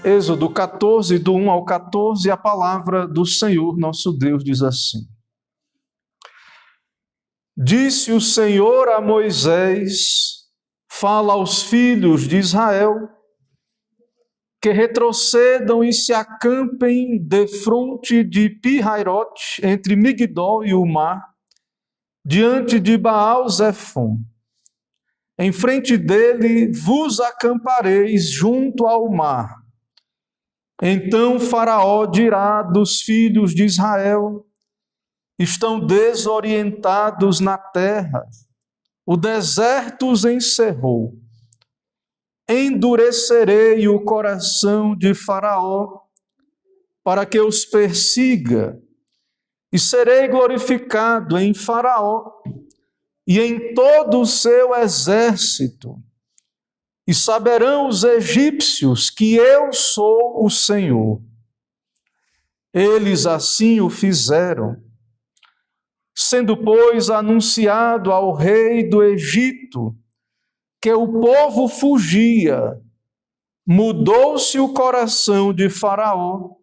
Êxodo 14, do 1 ao 14, a palavra do Senhor nosso Deus diz assim: Disse o Senhor a Moisés: fala aos filhos de Israel que retrocedam e se acampem defronte de Pi-Hairote, entre Migdol e o mar, diante de Baal-Zefon. Em frente dele vos acampareis junto ao mar. Então Faraó dirá dos filhos de Israel: estão desorientados na terra, o deserto os encerrou. Endurecerei o coração de Faraó, para que os persiga, e serei glorificado em Faraó e em todo o seu exército. E saberão os egípcios que eu sou o Senhor. Eles assim o fizeram. Sendo, pois, anunciado ao rei do Egito que o povo fugia, mudou-se o coração de Faraó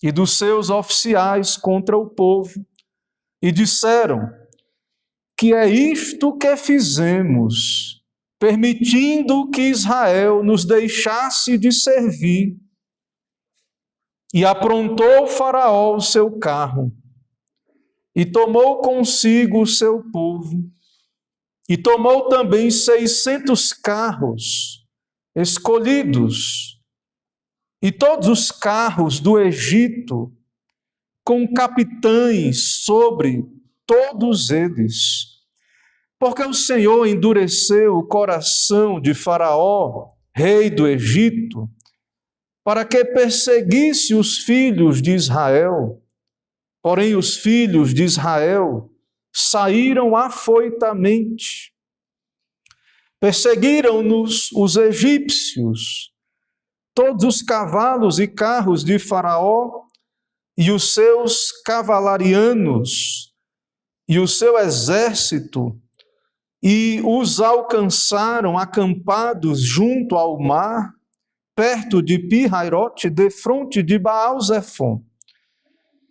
e dos seus oficiais contra o povo, e disseram: que é isto que fizemos, permitindo que Israel nos deixasse de servir? E aprontou Faraó o seu carro, e tomou consigo o seu povo, e tomou também 600 carros escolhidos, e todos os carros do Egito, com capitães sobre todos eles. Porque o Senhor endureceu o coração de Faraó, rei do Egito, para que perseguisse os filhos de Israel. Porém, os filhos de Israel saíram afoitamente. Perseguiram-nos os egípcios, todos os cavalos e carros de Faraó, e os seus cavalarianos, e o seu exército, e os alcançaram acampados junto ao mar, perto de Pi-Hairote, defronte de Baal-Zefon.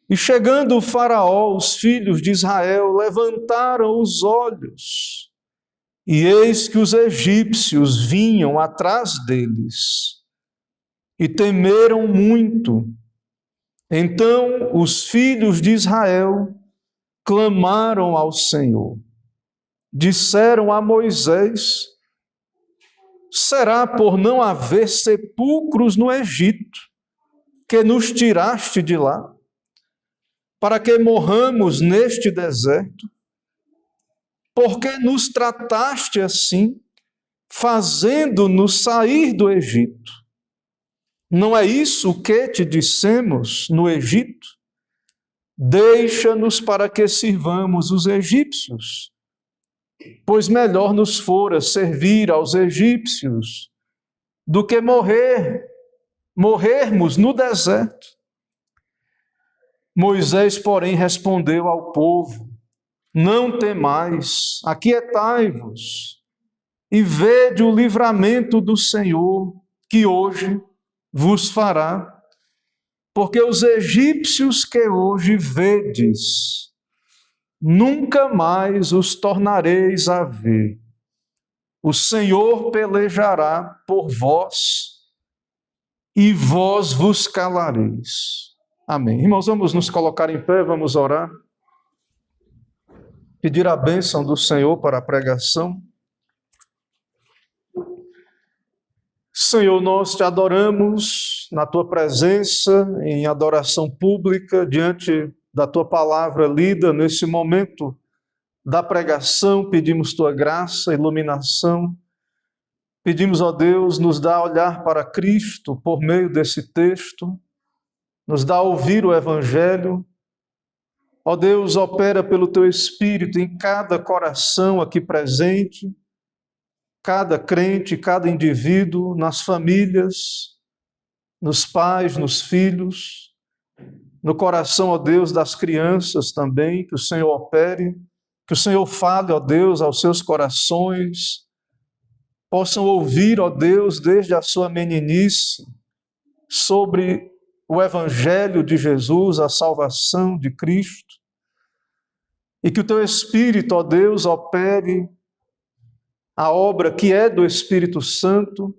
E chegando o Faraó, os filhos de Israel levantaram os olhos, e eis que os egípcios vinham atrás deles, e temeram muito. Então os filhos de Israel clamaram ao Senhor. Disseram a Moisés: será por não haver sepulcros no Egito que nos tiraste de lá, para que morramos neste deserto? Porque nos trataste assim, fazendo-nos sair do Egito? Não é isso que te dissemos no Egito? Deixa-nos para que sirvamos os egípcios, pois melhor nos fora servir aos egípcios do que morrermos no deserto. Moisés, porém, respondeu ao povo: não temais, aquietai-vos e vede o livramento do Senhor que hoje vos fará, porque os egípcios que hoje vedes, nunca mais os tornareis a ver. O Senhor pelejará por vós e vós vos calareis. Amém. Irmãos, vamos nos colocar em pé, vamos orar. Pedir a bênção do Senhor para a pregação. Senhor, nós te adoramos na tua presença, em adoração pública, diante da tua palavra lida nesse momento da pregação. Pedimos tua graça, iluminação. Pedimos, ó Deus, nos dá a olhar para Cristo por meio desse texto, nos dá a ouvir o Evangelho. Ó Deus, opera pelo teu Espírito em cada coração aqui presente, cada crente, cada indivíduo, nas famílias, nos pais, nos filhos, no coração, ó Deus, das crianças também, que o Senhor opere, que o Senhor fale, ó Deus, aos seus corações, possam ouvir, ó Deus, desde a sua meninice, sobre o Evangelho de Jesus, a salvação de Cristo, e que o Teu Espírito, ó Deus, opere a obra que é do Espírito Santo,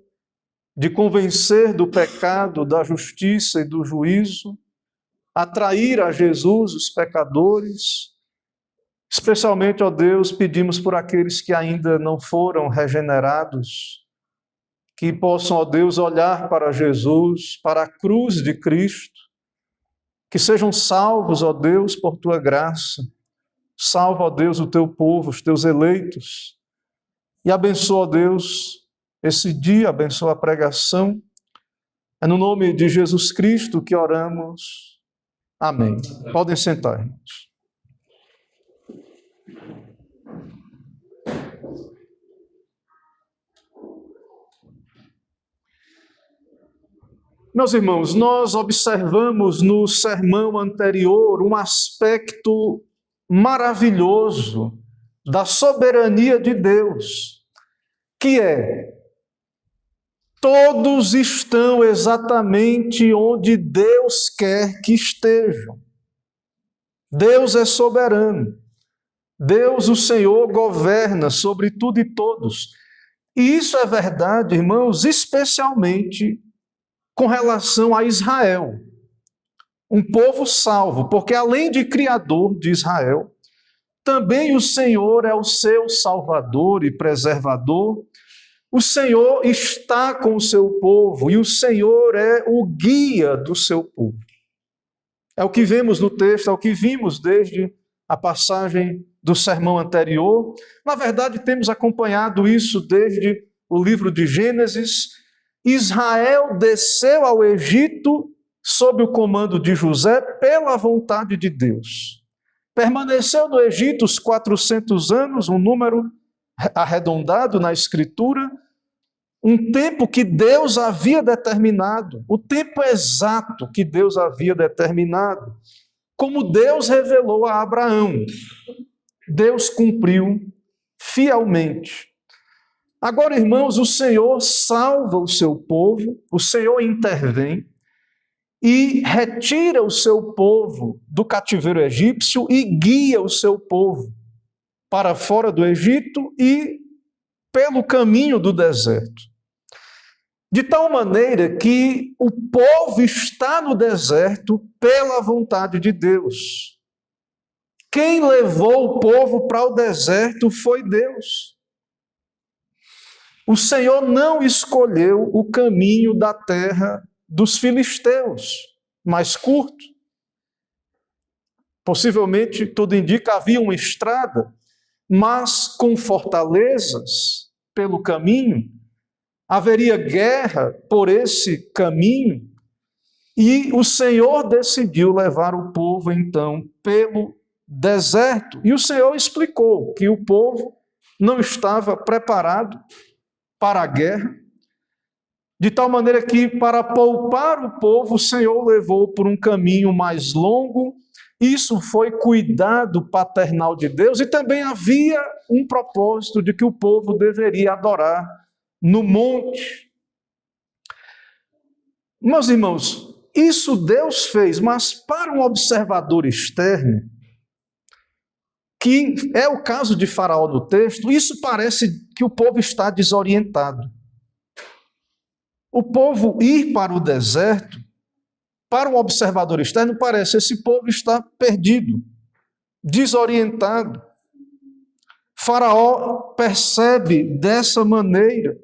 de convencer do pecado, da justiça e do juízo, atrair a Jesus os pecadores. Especialmente, ó Deus, pedimos por aqueles que ainda não foram regenerados, que possam, ó Deus, olhar para Jesus, para a cruz de Cristo, que sejam salvos, ó Deus, por Tua graça. Salva, ó Deus, o Teu povo, os Teus eleitos, e abençoa, ó Deus, esse dia, abençoa a pregação. É no nome de Jesus Cristo que oramos. Amém. Podem sentar, irmãos. Meus irmãos, nós observamos no sermão anterior um aspecto maravilhoso da soberania de Deus, que é: todos estão exatamente onde Deus quer que estejam. Deus é soberano. Deus, o Senhor, governa sobre tudo e todos. E isso é verdade, irmãos, especialmente com relação a Israel, um povo salvo, porque além de Criador de Israel, também o Senhor é o seu Salvador e preservador. O Senhor está com o seu povo e o Senhor é o guia do seu povo. É o que vemos no texto, é o que vimos desde a passagem do sermão anterior. Na verdade, temos acompanhado isso desde o livro de Gênesis. Israel desceu ao Egito sob o comando de José pela vontade de Deus. Permaneceu no Egito os 400 anos, um número arredondado na Escritura, um tempo que Deus havia determinado, o tempo exato que Deus havia determinado, como Deus revelou a Abraão. Deus cumpriu fielmente. Agora, irmãos, o Senhor salva o seu povo, o Senhor intervém e retira o seu povo do cativeiro egípcio e guia o seu povo para fora do Egito e pelo caminho do deserto. De tal maneira que o povo está no deserto pela vontade de Deus. Quem levou o povo para o deserto foi Deus. O Senhor não escolheu o caminho da terra dos filisteus, mais curto. Possivelmente, tudo indica, havia uma estrada, mas com fortalezas pelo caminho. Haveria guerra por esse caminho. E o Senhor decidiu levar o povo, então, pelo deserto. E o Senhor explicou que o povo não estava preparado para a guerra, de tal maneira que, para poupar o povo, o Senhor levou por um caminho mais longo. Isso foi cuidado paternal de Deus, e também havia um propósito de que o povo deveria adorar no monte. Meus irmãos, isso Deus fez, mas para um observador externo, que é o caso de Faraó no texto, isso parece que o povo está desorientado. O povo ir para o deserto, para um observador externo, parece que esse povo está perdido, desorientado. Faraó percebe dessa maneira,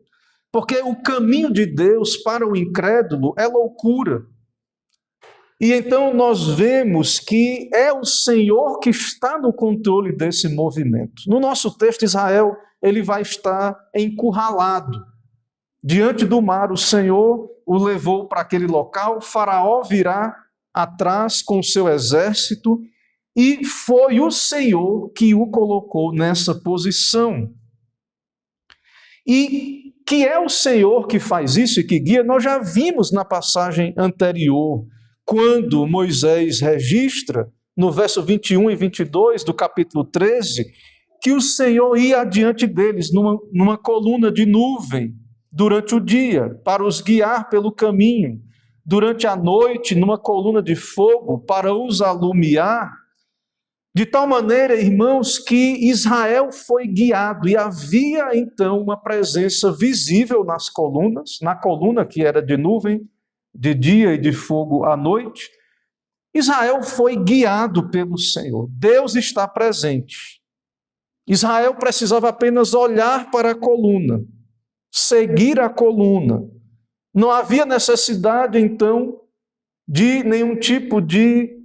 porque o caminho de Deus para o incrédulo é loucura. E então nós vemos que é o Senhor que está no controle desse movimento. No nosso texto, Israel, ele vai estar encurralado. Diante do mar, o Senhor o levou para aquele local, Faraó virá atrás com o seu exército, e foi o Senhor que o colocou nessa posição. E que é o Senhor que faz isso e que guia, nós já vimos na passagem anterior, quando Moisés registra, no verso 21 e 22 do capítulo 13, que o Senhor ia adiante deles numa coluna de nuvem durante o dia, para os guiar pelo caminho, durante a noite numa coluna de fogo para os alumiar, de tal maneira, irmãos, que Israel foi guiado e havia então uma presença visível nas colunas, na coluna que era de nuvem de dia e de fogo à noite. Israel foi guiado pelo Senhor. Deus está presente. Israel precisava apenas olhar para a coluna, seguir a coluna. Não havia necessidade, então, de nenhum tipo de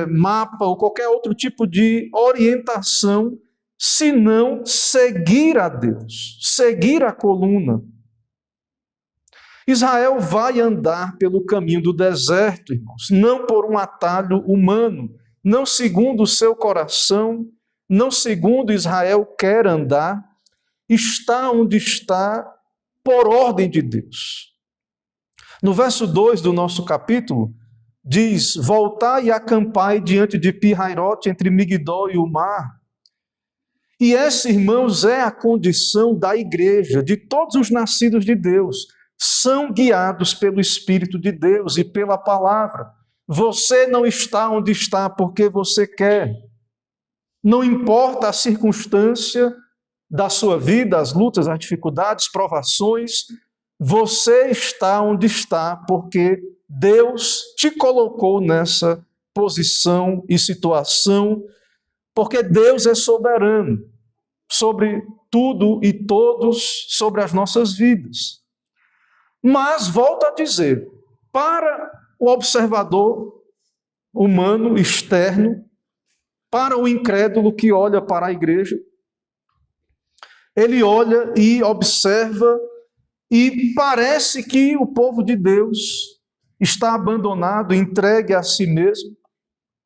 mapa ou qualquer outro tipo de orientação, senão seguir a Deus, seguir a coluna. Israel vai andar pelo caminho do deserto, irmãos, não por um atalho humano, não segundo o seu coração, não segundo Israel quer andar, está onde está por ordem de Deus. No verso 2 do nosso capítulo, diz: voltai e acampai diante de Pi-Hairote, entre Migdol e o mar. E essa, irmãos, é a condição da igreja, de todos os nascidos de Deus, são guiados pelo Espírito de Deus e pela palavra. Você não está onde está porque você quer. Não importa a circunstância da sua vida, as lutas, as dificuldades, provações, você está onde está porque Deus te colocou nessa posição e situação, porque Deus é soberano sobre tudo e todos, sobre as nossas vidas. Mas, volto a dizer, para o observador humano, externo, para o incrédulo que olha para a igreja, ele olha e observa e parece que o povo de Deus está abandonado, entregue a si mesmo.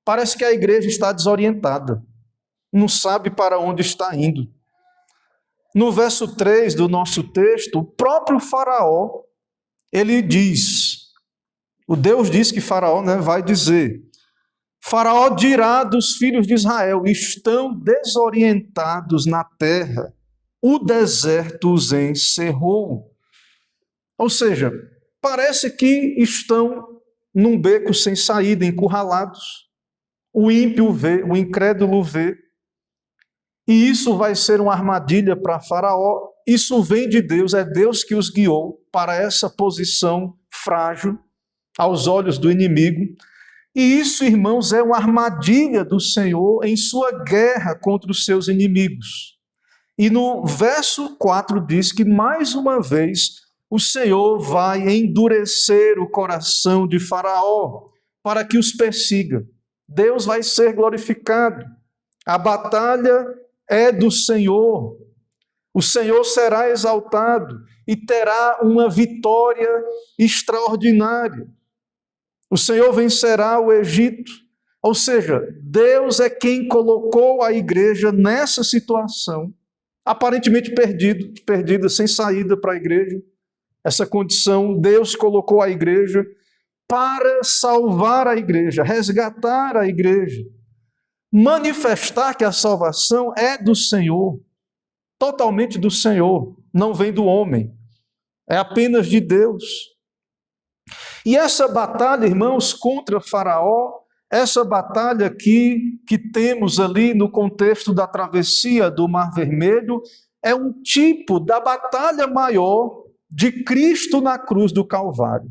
Parece que a igreja está desorientada, não sabe para onde está indo. No verso 3 do nosso texto, o próprio Faraó, ele diz, o Deus diz que Faraó vai dizer, Faraó dirá dos filhos de Israel, estão desorientados na terra, o deserto os encerrou. Ou seja, parece que estão num beco sem saída, encurralados. O ímpio vê, o incrédulo vê. E isso vai ser uma armadilha para Faraó. Isso vem de Deus, é Deus que os guiou para essa posição frágil aos olhos do inimigo. E isso, irmãos, é uma armadilha do Senhor em sua guerra contra os seus inimigos. E no verso 4 diz que, mais uma vez, o Senhor vai endurecer o coração de Faraó para que os persiga. Deus vai ser glorificado. A batalha é do Senhor. O Senhor será exaltado e terá uma vitória extraordinária. O Senhor vencerá o Egito. Ou seja, Deus é quem colocou a igreja nessa situação, aparentemente perdida, sem saída para a igreja. Essa condição, Deus colocou a igreja para salvar a igreja, resgatar a igreja, manifestar que a salvação é do Senhor, totalmente do Senhor, não vem do homem, é apenas de Deus. E essa batalha, irmãos, contra Faraó, essa batalha que temos ali no contexto da travessia do Mar Vermelho, é um tipo da batalha maior de Cristo na cruz do Calvário.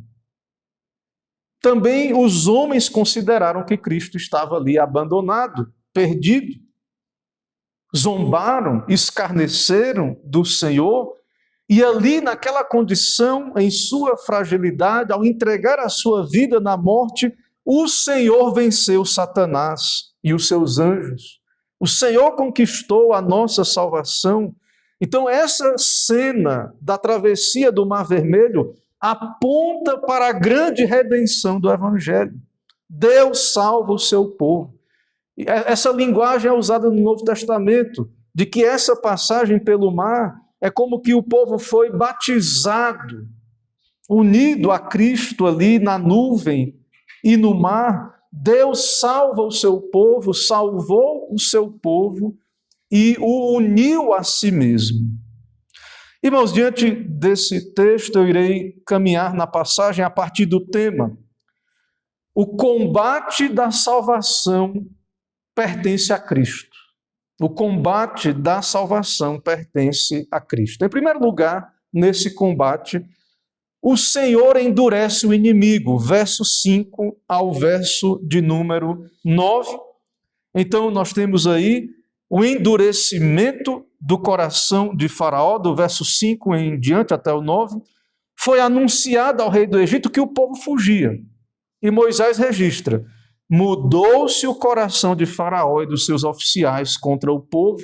Também os homens consideraram que Cristo estava ali abandonado, perdido. Zombaram, escarneceram do Senhor, e ali naquela condição, em sua fragilidade, ao entregar a sua vida na morte, o Senhor venceu Satanás e os seus anjos. O Senhor conquistou a nossa salvação. Então, essa cena da travessia do Mar Vermelho aponta para a grande redenção do Evangelho. Deus salva o seu povo. Essa linguagem é usada no Novo Testamento, de que essa passagem pelo mar é como que o povo foi batizado, unido a Cristo ali na nuvem e no mar. Deus salva o seu povo, salvou o seu povo e o uniu a si mesmo. Irmãos, diante desse texto, eu irei caminhar na passagem a partir do tema: o combate da salvação pertence a Cristo. O combate da salvação pertence a Cristo. Em primeiro lugar, nesse combate, o Senhor endurece o inimigo, verso 5 ao verso de número 9. Então, nós temos aí o endurecimento do coração de Faraó, do verso 5 em diante até o 9. Foi anunciado ao rei do Egito que o povo fugia. E Moisés registra: mudou-se o coração de Faraó e dos seus oficiais contra o povo,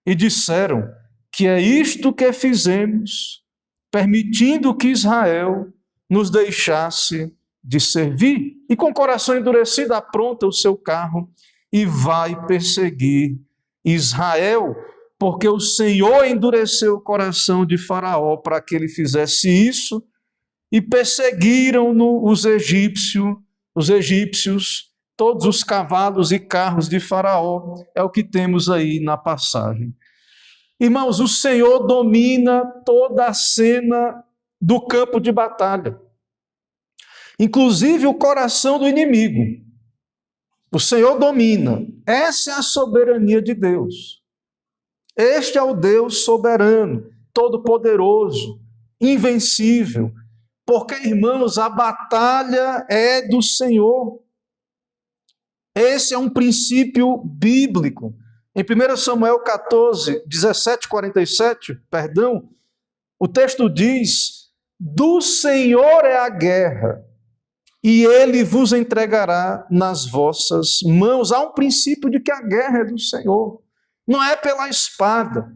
e disseram que é isto que fizemos, permitindo que Israel nos deixasse de servir. E com o coração endurecido apronta o seu carro e vai perseguir Israel, porque o Senhor endureceu o coração de Faraó para que ele fizesse isso, e perseguiram-no os egípcios, todos os cavalos e carros de Faraó. É o que temos aí na passagem. Irmãos, o Senhor domina toda a cena do campo de batalha, inclusive o coração do inimigo. O Senhor domina. Essa é a soberania de Deus. Este é o Deus soberano, todo-poderoso, invencível. Porque, irmãos, a batalha é do Senhor. Esse é um princípio bíblico. Em 1 Samuel 14, 17, 47, o texto diz: do Senhor é a guerra, e ele vos entregará nas vossas mãos. Há um princípio de que a guerra é do Senhor. Não é pela espada,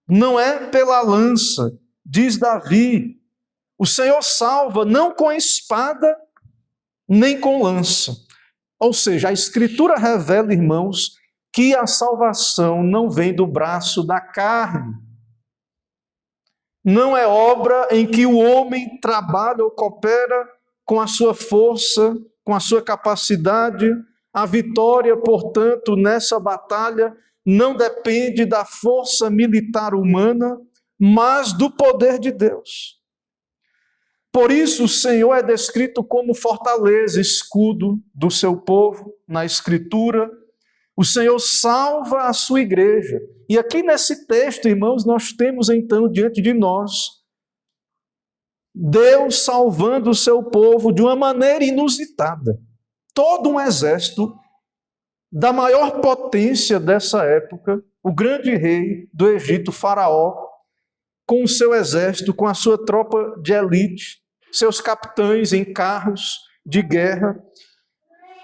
não é pela lança, diz Davi. O Senhor salva não com espada, nem com lança. Ou seja, a Escritura revela, irmãos, que a salvação não vem do braço da carne. Não é obra em que o homem trabalha ou coopera com a sua força, com a sua capacidade. A vitória, portanto, nessa batalha não depende da força militar humana, mas do poder de Deus. Por isso, o Senhor é descrito como fortaleza, escudo do seu povo na Escritura. O Senhor salva a sua igreja. E aqui nesse texto, irmãos, nós temos então diante de nós Deus salvando o seu povo de uma maneira inusitada. Todo um exército da maior potência dessa época, o grande rei do Egito, Faraó, com o seu exército, com a sua tropa de elite, seus capitães em carros de guerra.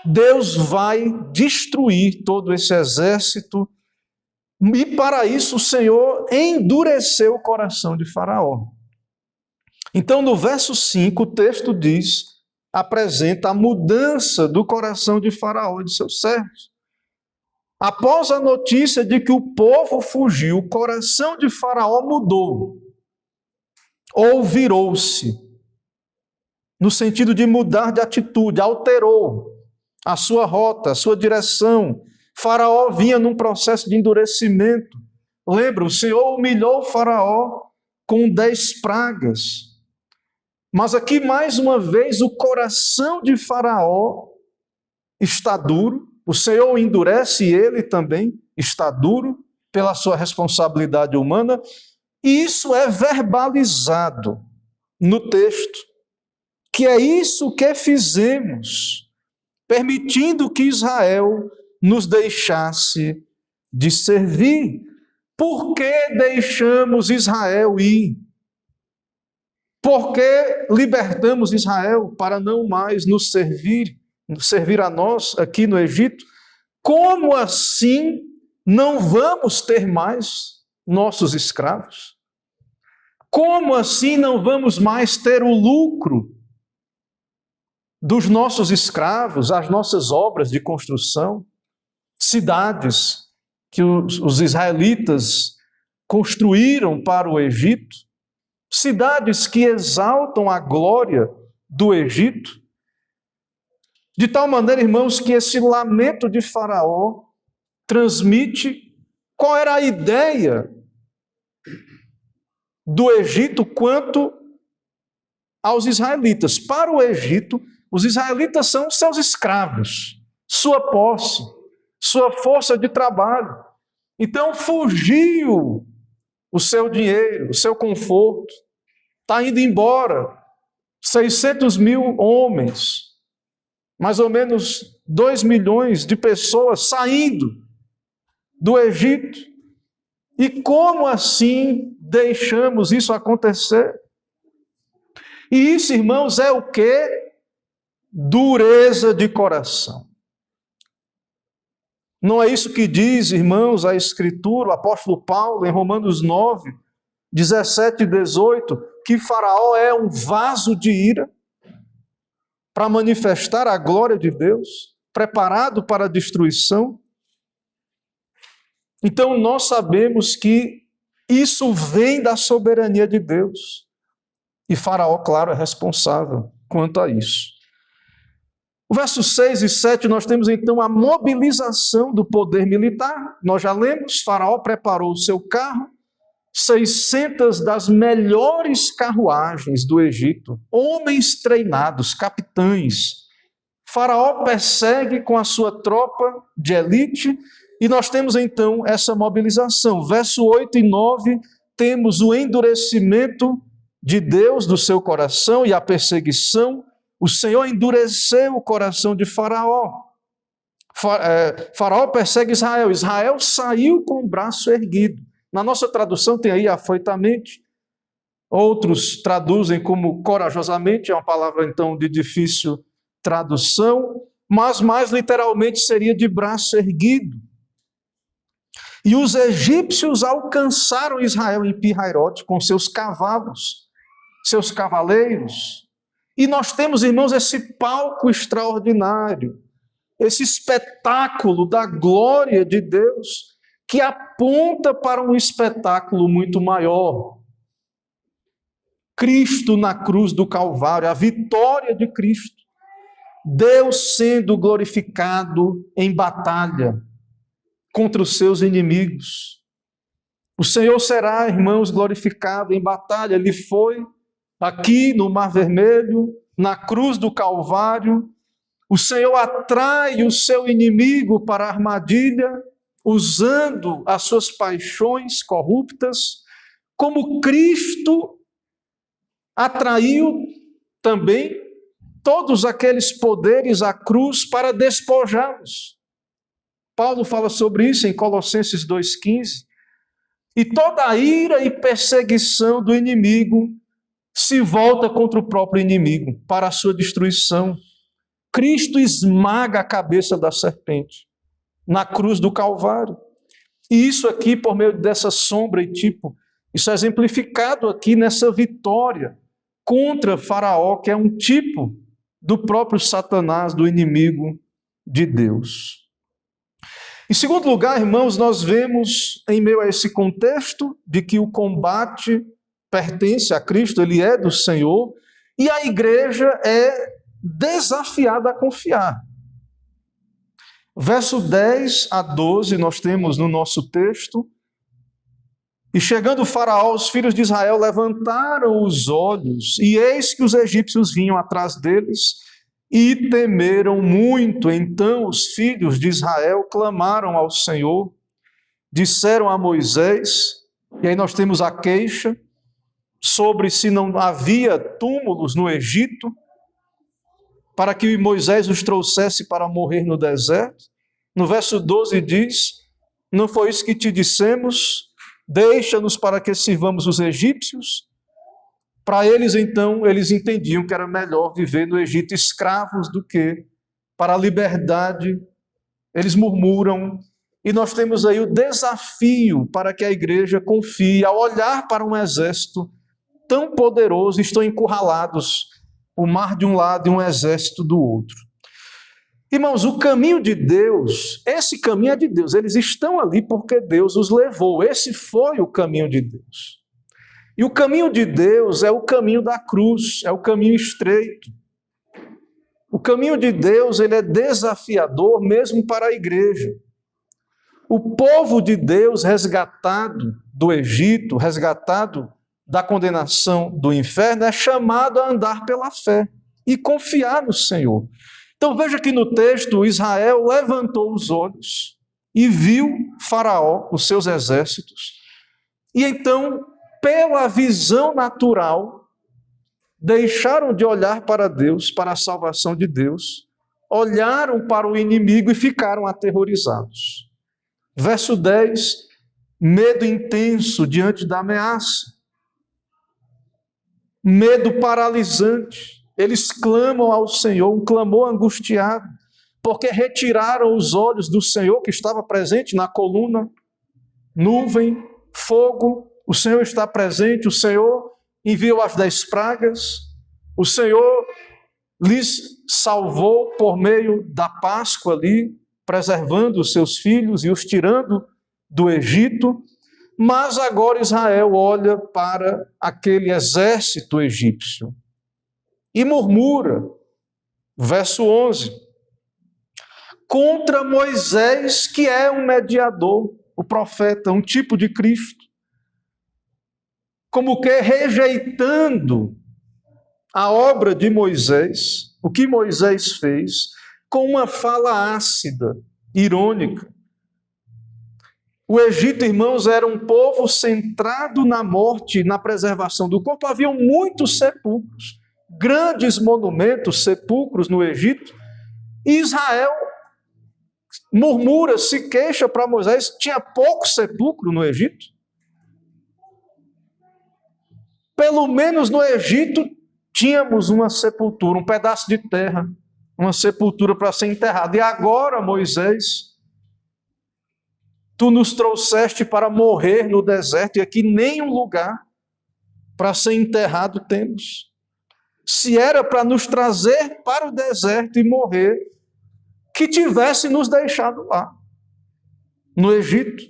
Deus vai destruir todo esse exército, e para isso o Senhor endureceu o coração de Faraó. Então, no verso 5, o texto apresenta a mudança do coração de Faraó e de seus servos. Após a notícia de que o povo fugiu, o coração de Faraó mudou, ou virou-se, no sentido de mudar de atitude, alterou a sua rota, a sua direção. Faraó vinha num processo de endurecimento. Lembra, o Senhor humilhou o Faraó com 10 pragas. Mas aqui, mais uma vez, o coração de Faraó está duro. O Senhor endurece e ele também está duro pela sua responsabilidade humana. E isso é verbalizado no texto, que é isso que fizemos, permitindo que Israel nos deixasse de servir. Por que deixamos Israel ir? Por que libertamos Israel para não mais nos servir a nós aqui no Egito? Como assim não vamos ter mais nossos escravos? Como assim não vamos mais ter o lucro dos nossos escravos, as nossas obras de construção? Cidades que os israelitas construíram para o Egito, cidades que exaltam a glória do Egito, de tal maneira, irmãos, que esse lamento de Faraó transmite qual era a ideia do Egito quanto aos israelitas. Para o Egito, os israelitas são seus escravos, sua posse, sua força de trabalho. Então fugiu o seu dinheiro, o seu conforto, está indo embora. 600 mil homens, mais ou menos 2 milhões de pessoas saindo do Egito. E como assim deixamos isso acontecer? E isso, irmãos, é o quê? Dureza de coração. Não é isso que diz, irmãos, a Escritura, o apóstolo Paulo, em Romanos 9, 17 e 18, que Faraó é um vaso de ira para manifestar a glória de Deus, preparado para a destruição? Então nós sabemos que isso vem da soberania de Deus. E Faraó, claro, é responsável quanto a isso. O verso 6 e 7, nós temos então a mobilização do poder militar. Nós já lemos, Faraó preparou o seu carro, 600 das melhores carruagens do Egito, homens treinados, capitães. Faraó persegue com a sua tropa de elite, e nós temos então essa mobilização. Verso 8 e 9, temos o endurecimento de Deus do seu coração e a perseguição. O Senhor endureceu o coração de Faraó. Faraó persegue Israel. Israel saiu com o braço erguido. Na nossa tradução tem aí afoitamente. Outros traduzem como corajosamente, é uma palavra então de difícil tradução, mas mais literalmente seria de braço erguido. E os egípcios alcançaram Israel em Pi-Hairote com seus cavalos, seus cavaleiros. E nós temos, irmãos, esse palco extraordinário, esse espetáculo da glória de Deus, que aponta para um espetáculo muito maior. Cristo na cruz do Calvário, a vitória de Cristo. Deus sendo glorificado em batalha contra os seus inimigos. O Senhor será, irmãos, glorificado em batalha. Ele foi aqui no Mar Vermelho, na cruz do Calvário. O Senhor atrai o seu inimigo para a armadilha, usando as suas paixões corruptas, como Cristo atraiu também todos aqueles poderes à cruz para despojá-los. Paulo fala sobre isso em Colossenses 2,15. E toda a ira e perseguição do inimigo se volta contra o próprio inimigo, para a sua destruição. Cristo esmaga a cabeça da serpente na cruz do Calvário. E isso aqui, por meio dessa sombra e tipo, isso é exemplificado aqui nessa vitória contra Faraó, que é um tipo do próprio Satanás, do inimigo de Deus. Em segundo lugar, irmãos, nós vemos, em meio a esse contexto, de que o combate pertence a Cristo, ele é do Senhor, e a igreja é desafiada a confiar. Verso 10 a 12, nós temos no nosso texto: e chegando o Faraó, os filhos de Israel levantaram os olhos, e eis que os egípcios vinham atrás deles, e temeram muito. Então os filhos de Israel clamaram ao Senhor, disseram a Moisés, e aí nós temos a queixa sobre se não havia túmulos no Egito, para que Moisés os trouxesse para morrer no deserto. No verso 12 diz: não foi isso que te dissemos? Deixa-nos para que sirvamos os egípcios. Para eles, então, eles entendiam que era melhor viver no Egito escravos do que para a liberdade. Eles murmuram, e nós temos aí o desafio para que a igreja confie. Ao olhar para um exército tão poderoso, estão encurralados, o mar de um lado e um exército do outro. Irmãos, o caminho de Deus, esse caminho é de Deus, eles estão ali porque Deus os levou, esse foi o caminho de Deus. E o caminho de Deus é o caminho da cruz, é o caminho estreito. O caminho de Deus, ele é desafiador mesmo para a igreja. O povo de Deus resgatado do Egito, resgatado da condenação do inferno, é chamado a andar pela fé e confiar no Senhor. Então veja que no texto, Israel levantou os olhos e viu Faraó, os seus exércitos, e então, pela visão natural, deixaram de olhar para Deus, para a salvação de Deus, olharam para o inimigo e ficaram aterrorizados. Verso 10, medo intenso diante da ameaça, medo paralisante. Eles clamam ao Senhor, um clamor angustiado, porque retiraram os olhos do Senhor que estava presente na coluna, nuvem, fogo. O Senhor está presente, o Senhor enviou as 10 pragas, o Senhor lhes salvou por meio da Páscoa ali, preservando os seus filhos e os tirando do Egito, mas agora Israel olha para aquele exército egípcio e murmura, verso 11, contra Moisés, que é um mediador, o profeta, um tipo de Cristo, como que rejeitando a obra de Moisés, o que Moisés fez, com uma fala ácida, irônica. O Egito, irmãos, era um povo centrado na morte, na preservação do corpo. Haviam muitos sepulcros, grandes monumentos, sepulcros no Egito. E Israel murmura, se queixa para Moisés, tinha pouco sepulcro no Egito. Pelo menos no Egito tínhamos uma sepultura, um pedaço de terra, uma sepultura para ser enterrado. E agora, Moisés, tu nos trouxeste para morrer no deserto, e aqui nenhum lugar para ser enterrado temos. Se era para nos trazer para o deserto e morrer, que tivesse nos deixado lá, no Egito.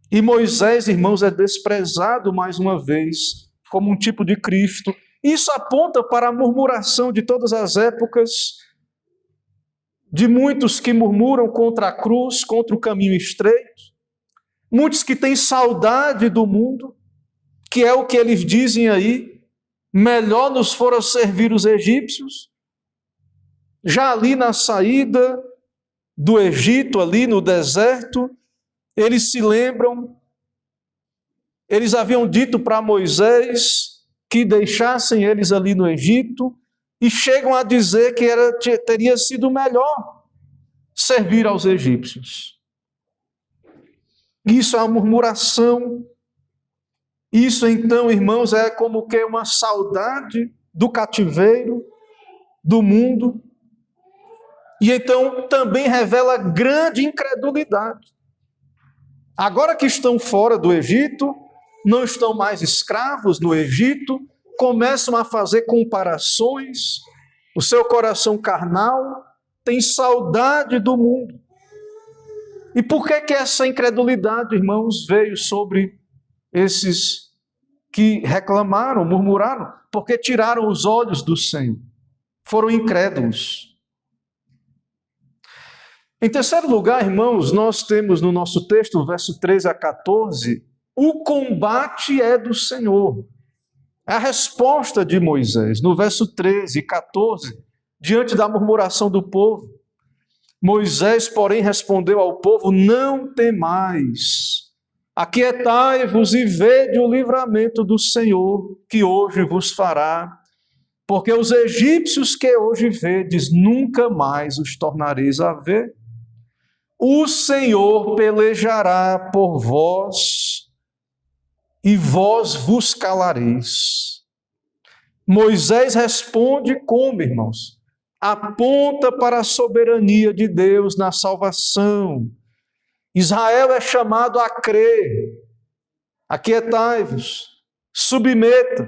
E Moisés, irmãos, é desprezado mais uma vez como um tipo de Cristo. Isso aponta para a murmuração de todas as épocas, de muitos que murmuram contra a cruz, contra o caminho estreito, muitos que têm saudade do mundo, que é o que eles dizem aí, melhor nos fora servir os egípcios. Já ali na saída do Egito, ali no deserto, eles se lembram, eles haviam dito para Moisés que deixassem eles ali no Egito, e chegam a dizer que teria sido melhor servir aos egípcios. Isso é uma murmuração. Isso então, irmãos, é como que uma saudade do cativeiro, do mundo. E então também revela grande incredulidade. Agora que estão fora do Egito, não estão mais escravos no Egito, começam a fazer comparações, o seu coração carnal tem saudade do mundo. E por que essa incredulidade, irmãos, veio sobre esses que reclamaram, murmuraram? Porque tiraram os olhos do Senhor, foram incrédulos. Em terceiro lugar, irmãos, nós temos no nosso texto, verso 13 a 14, o combate é do Senhor. A resposta de Moisés, no verso 13 e 14, diante da murmuração do povo, Moisés, porém, respondeu ao povo: não temais, aquietai-vos e vede o livramento do Senhor, que hoje vos fará, porque os egípcios que hoje vedes, nunca mais os tornareis a ver. O Senhor pelejará por vós, e vós vos calareis. Moisés responde como, irmãos? Aponta para a soberania de Deus na salvação. Israel é chamado a crer. Aquietai-vos, submeta,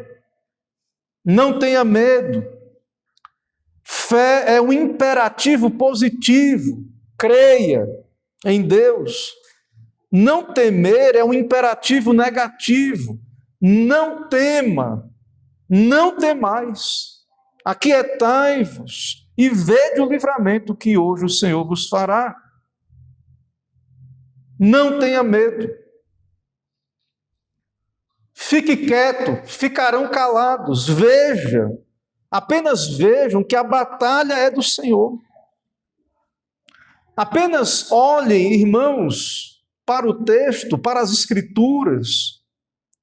não tenha medo. Fé é um imperativo positivo, creia em Deus. Não temer é um imperativo negativo. Não tema, não temais. Aquietai-vos e vede o livramento que hoje o Senhor vos fará. Não tenha medo. Fique quieto, ficarão calados. Apenas vejam que a batalha é do Senhor. Apenas olhem, irmãos, para o texto, para as Escrituras,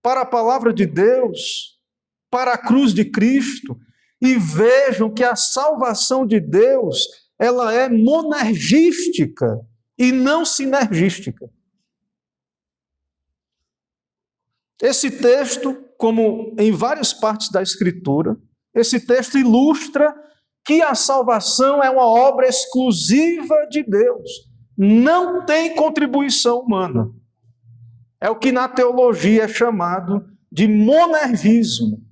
para a palavra de Deus, para a cruz de Cristo, e vejam que a salvação de Deus, ela é monergística e não sinergística. Esse texto, como em várias partes da Escritura, esse texto ilustra que a salvação é uma obra exclusiva de Deus. Não tem contribuição humana. É o que na teologia é chamado de monergismo.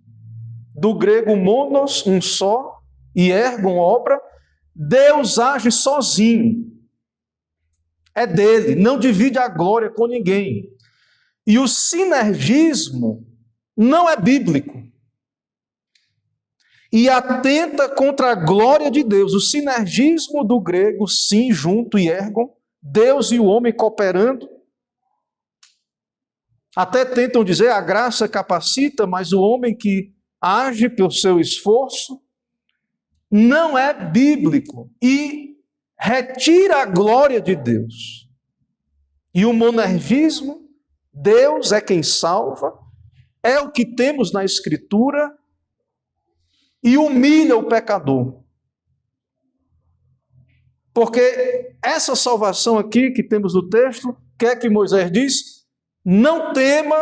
Do grego monos, um só, e ergon, obra. Deus age sozinho. É dele, não divide a glória com ninguém. E o sinergismo não é bíblico. E atenta contra a glória de Deus. O sinergismo do grego, sim, junto e ergon, Deus e o homem cooperando. Até tentam dizer a graça capacita, mas o homem que age pelo seu esforço não é bíblico e retira a glória de Deus. E o monergismo, Deus é quem salva, é o que temos na Escritura e humilha o pecador. Porque essa salvação aqui que temos no texto, que é que Moisés diz? Não tema,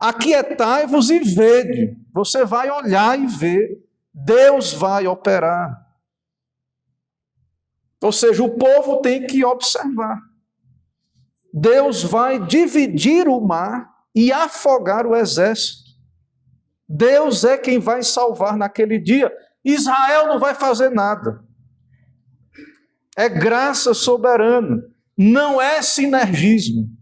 aquietai-vos e vede. Você vai olhar e ver, Deus vai operar. Ou seja, o povo tem que observar. Deus vai dividir o mar e afogar o exército. Deus é quem vai salvar naquele dia. Israel não vai fazer nada. É graça soberana, não é sinergismo.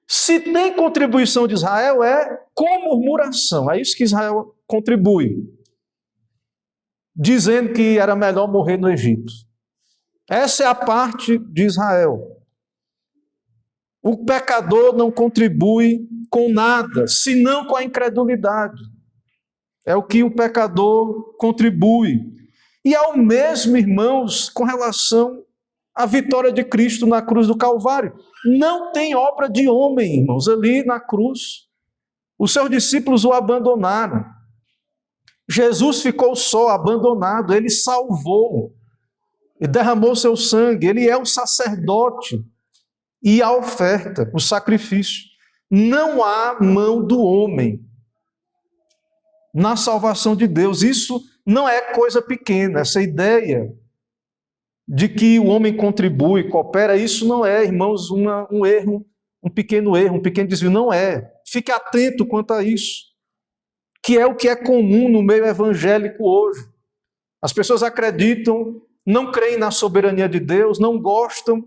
Se tem contribuição de Israel, é com murmuração. É isso que Israel contribui, dizendo que era melhor morrer no Egito. Essa é a parte de Israel. O pecador não contribui com nada, senão com a incredulidade. É o que o pecador contribui. E ao mesmo, irmãos, com relação à vitória de Cristo na cruz do Calvário. Não tem obra de homem, irmãos, ali na cruz. Os seus discípulos o abandonaram. Jesus ficou só, abandonado, ele salvou. E derramou seu sangue, ele é o sacerdote e a oferta, o sacrifício. Não há mão do homem na salvação de Deus. Isso não é coisa pequena, essa ideia de que o homem contribui, coopera, isso não é, irmãos, um erro, um pequeno desvio, não é. Fique atento quanto a isso, que é o que é comum no meio evangélico hoje. As pessoas acreditam, não creem na soberania de Deus, não gostam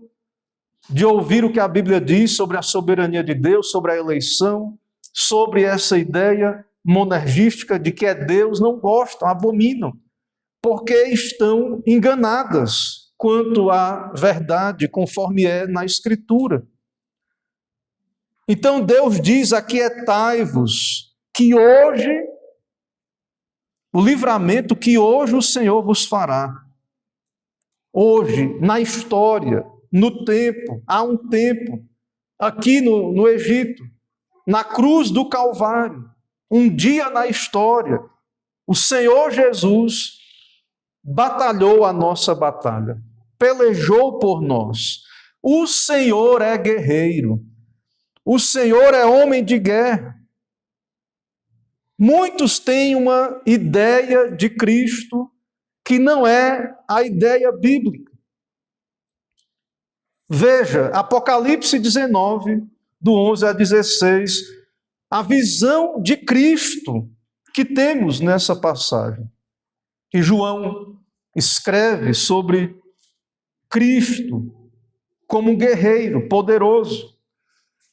de ouvir o que a Bíblia diz sobre a soberania de Deus, sobre a eleição, sobre essa ideia monergística de que é Deus, não gostam, abominam, porque estão enganadas quanto à verdade, conforme é na Escritura. Então Deus diz: aquietai-vos, que hoje, o livramento que hoje o Senhor vos fará. Hoje, na história, no tempo, há um tempo, aqui no Egito, na cruz do Calvário, um dia na história, o Senhor Jesus batalhou a nossa batalha, pelejou por nós. O Senhor é guerreiro, o Senhor é homem de guerra. Muitos têm uma ideia de Cristo que não é a ideia bíblica. Veja, Apocalipse 19, do 11 a 16, a visão de Cristo que temos nessa passagem. Que João escreve sobre Cristo como um guerreiro poderoso.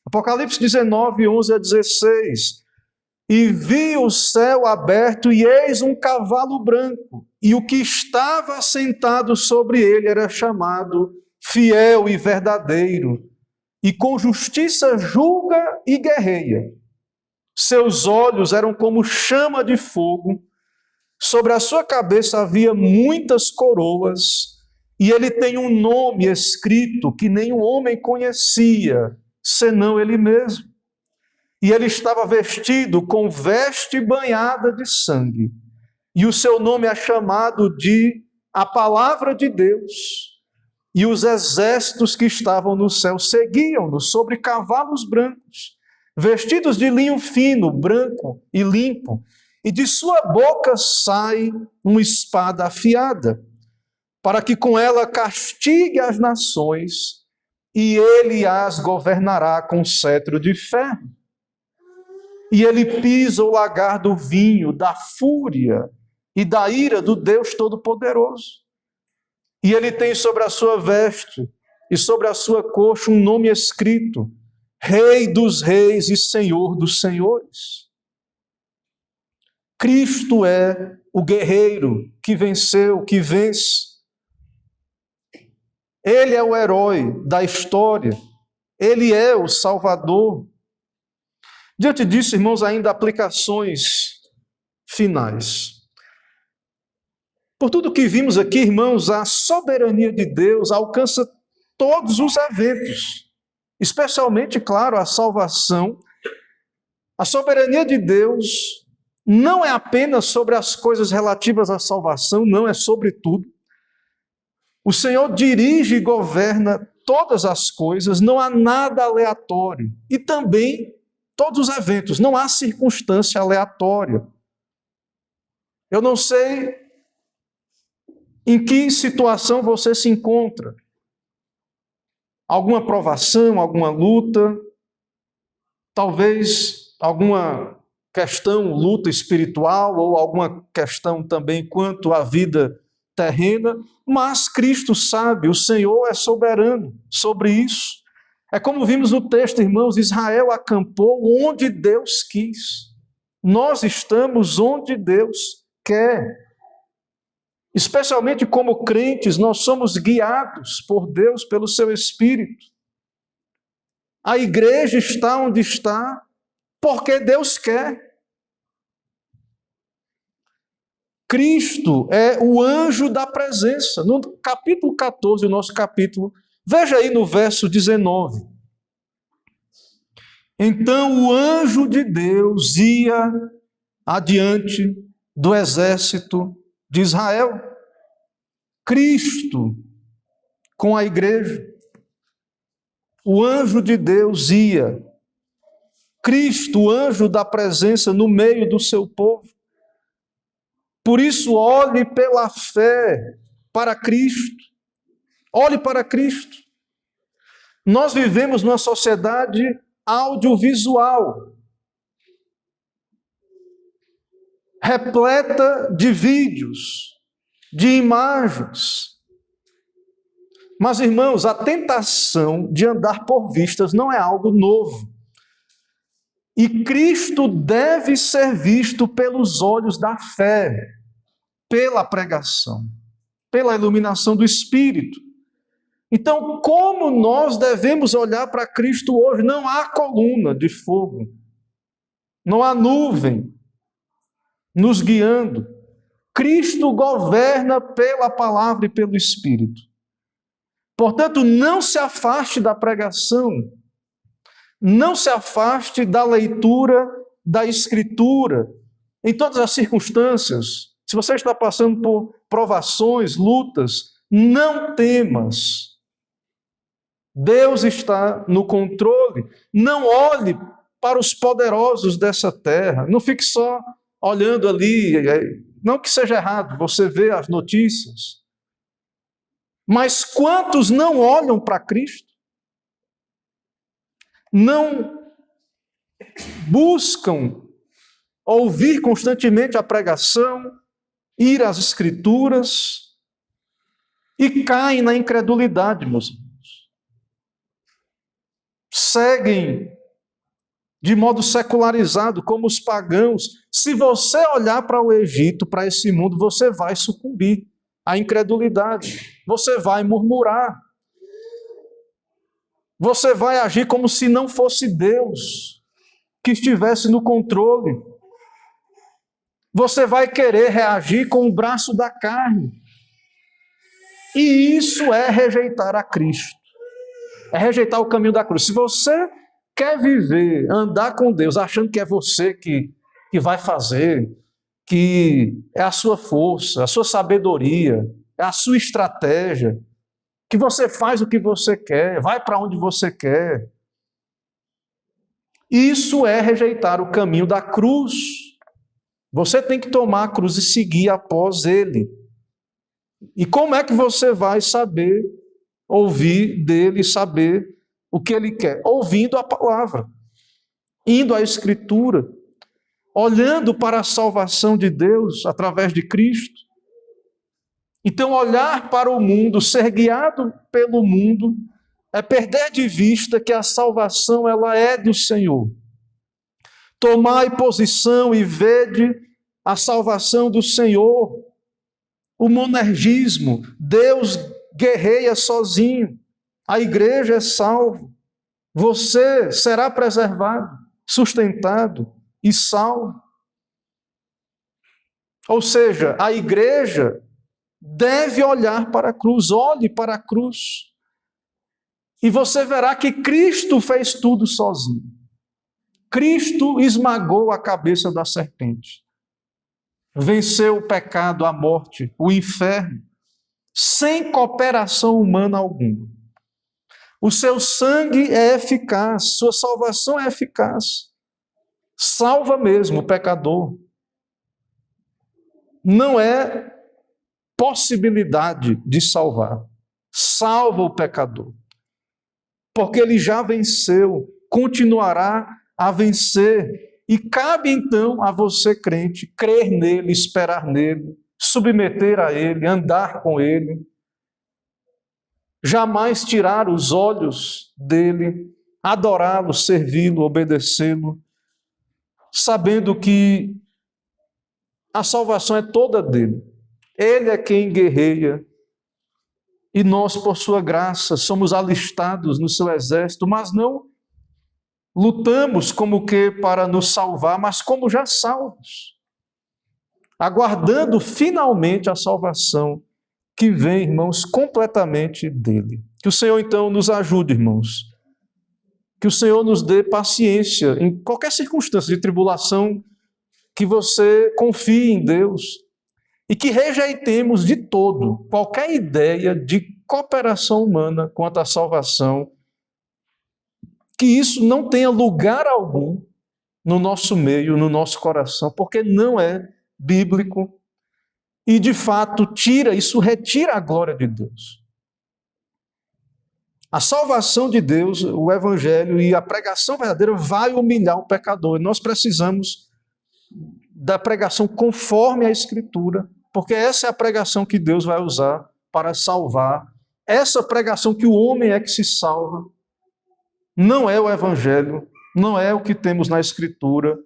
Apocalipse 19, 11 a 16. E vi o céu aberto, e eis um cavalo branco, e o que estava sentado sobre ele era chamado Fiel e Verdadeiro, e com justiça julga e guerreia. Seus olhos eram como chama de fogo, sobre a sua cabeça havia muitas coroas, e ele tem um nome escrito que nenhum homem conhecia, senão ele mesmo. E ele estava vestido com veste banhada de sangue, e o seu nome é chamado de a Palavra de Deus. E os exércitos que estavam no céu seguiam-no sobre cavalos brancos, vestidos de linho fino, branco e limpo, e de sua boca sai uma espada afiada, para que com ela castigue as nações, e ele as governará com cetro de ferro. E ele pisa o lagar do vinho, da fúria e da ira do Deus Todo-Poderoso. E ele tem sobre a sua veste e sobre a sua coxa um nome escrito: Rei dos Reis e Senhor dos Senhores. Cristo é o guerreiro que venceu, que vence. Ele é o herói da história. Ele é o Salvador. Diante disso, irmãos, ainda aplicações finais. Por tudo que vimos aqui, irmãos, a soberania de Deus alcança todos os eventos, especialmente, claro, a salvação. A soberania de Deus não é apenas sobre as coisas relativas à salvação, não, é sobre tudo. O Senhor dirige e governa todas as coisas, não há nada aleatório. E também todos os eventos, não há circunstância aleatória. Eu não sei em que situação você se encontra. Alguma provação, alguma luta, talvez alguma questão, luta espiritual, ou alguma questão também quanto à vida terrena, mas Cristo sabe, o Senhor é soberano sobre isso. É como vimos no texto, irmãos, Israel acampou onde Deus quis. Nós estamos onde Deus quer. Especialmente como crentes, nós somos guiados por Deus, pelo seu Espírito. A igreja está onde está porque Deus quer. Cristo é o anjo da presença. No capítulo 14, o nosso capítulo, veja aí no verso 19. Então o anjo de Deus ia adiante do exército de Israel. Cristo com a igreja. O anjo de Deus ia. Cristo, o anjo da presença no meio do seu povo. Por isso, olhe pela fé para Cristo. Olhe para Cristo. Nós vivemos numa sociedade audiovisual, repleta de vídeos, de imagens. Mas, irmãos, a tentação de andar por vistas não é algo novo. E Cristo deve ser visto pelos olhos da fé, pela pregação, pela iluminação do Espírito. Então, como nós devemos olhar para Cristo hoje? Não há coluna de fogo, não há nuvem nos guiando. Cristo governa pela palavra e pelo Espírito. Portanto, não se afaste da pregação, não se afaste da leitura da Escritura, em todas as circunstâncias. Se você está passando por provações, lutas, não temas. Deus está no controle. Não olhe para os poderosos dessa terra. Não fique só olhando ali. Não que seja errado, você vê as notícias. Mas quantos não olham para Cristo? Não buscam ouvir constantemente a pregação, ir às Escrituras e caem na incredulidade, meus irmãos. Seguem de modo secularizado, como os pagãos. Se você olhar para o Egito, para esse mundo, você vai sucumbir à incredulidade. Você vai murmurar. Você vai agir como se não fosse Deus que estivesse no controle. Você vai querer reagir com o braço da carne. E isso é rejeitar a Cristo. É rejeitar o caminho da cruz. Se você quer viver, andar com Deus, achando que é você que vai fazer, que é a sua força, a sua sabedoria, é a sua estratégia, que você faz o que você quer, vai para onde você quer, isso é rejeitar o caminho da cruz. Você tem que tomar a cruz e seguir após ele. E como é que você vai saber ouvir dele, saber o que ele quer? Ouvindo a palavra, indo à Escritura, olhando para a salvação de Deus através de Cristo. Então, olhar para o mundo, ser guiado pelo mundo, é perder de vista que a salvação ela é do Senhor. Tomai posição e vede a salvação do Senhor. O monergismo, Deus guerreia sozinho, a igreja é salva. Você será preservado, sustentado e salvo. Ou seja, a igreja deve olhar para a cruz, olhe para a cruz. E você verá que Cristo fez tudo sozinho. Cristo esmagou a cabeça da serpente. Venceu o pecado, a morte, o inferno, sem cooperação humana alguma. O seu sangue é eficaz, sua salvação é eficaz. Salva mesmo o pecador. Não é possibilidade de salvar. Salva o pecador. Porque ele já venceu, continuará a vencer. E cabe então a você, crente, crer nele, esperar nele, submeter a ele, andar com ele. Jamais tirar os olhos dele, adorá-lo, servi-lo, obedecê-lo, sabendo que a salvação é toda dele. Ele é quem guerreia e nós, por sua graça, somos alistados no seu exército, mas não lutamos como que para nos salvar, mas como já salvos, aguardando finalmente a salvação que vem, irmãos, completamente dele. Que o Senhor, então, nos ajude, irmãos. Que o Senhor nos dê paciência em qualquer circunstância de tribulação, que você confie em Deus e que rejeitemos de todo qualquer ideia de cooperação humana quanto à salvação, que isso não tenha lugar algum no nosso meio, no nosso coração, porque não é bíblico e, de fato, isso retira a glória de Deus. A salvação de Deus, o Evangelho e a pregação verdadeira vai humilhar o pecador. E nós precisamos da pregação conforme a Escritura, porque essa é a pregação que Deus vai usar para salvar. Essa pregação que o homem é que se salva, não é o Evangelho, não é o que temos na Escritura,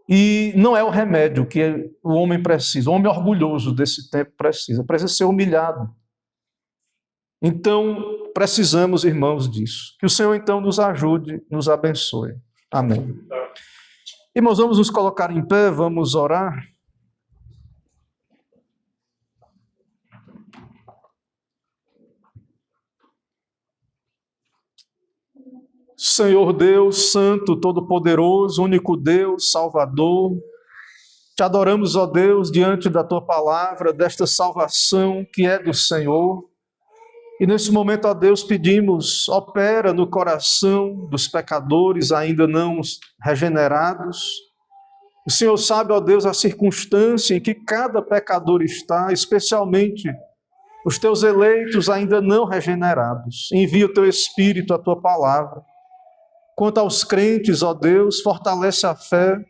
e não é o remédio que o homem precisa. O homem orgulhoso desse tempo precisa ser humilhado. Então, precisamos, irmãos, disso. Que o Senhor, então, nos ajude, nos abençoe. Amém. Irmãos, vamos nos colocar em pé, vamos orar. Senhor Deus, Santo, Todo-Poderoso, único Deus, Salvador, te adoramos, ó Deus, diante da Tua palavra, desta salvação que é do Senhor. E nesse momento, ó Deus, pedimos, opera no coração dos pecadores ainda não regenerados. O Senhor sabe, ó Deus, a circunstância em que cada pecador está, especialmente os Teus eleitos ainda não regenerados. Envia o Teu Espírito, a Tua palavra. Quanto aos crentes, ó Deus, fortalece a fé.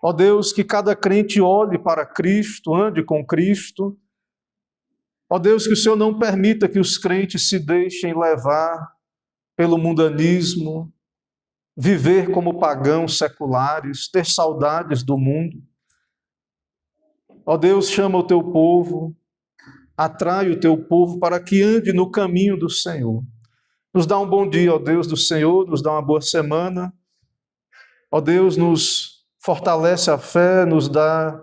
Ó Deus, que cada crente olhe para Cristo, ande com Cristo. Ó Deus, que o Senhor não permita que os crentes se deixem levar pelo mundanismo, viver como pagãos seculares, ter saudades do mundo. Ó Deus, chama o Teu povo, atrai o Teu povo para que ande no caminho do Senhor. Nos dá um bom dia, ó Deus do Senhor, nos dá uma boa semana. Ó Deus, nos fortalece a fé, nos dá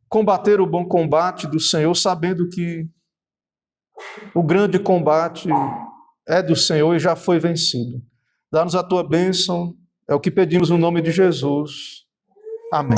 combater o bom combate do Senhor, sabendo que o grande combate é do Senhor e já foi vencido. Dá-nos a tua bênção, é o que pedimos no nome de Jesus. Amém.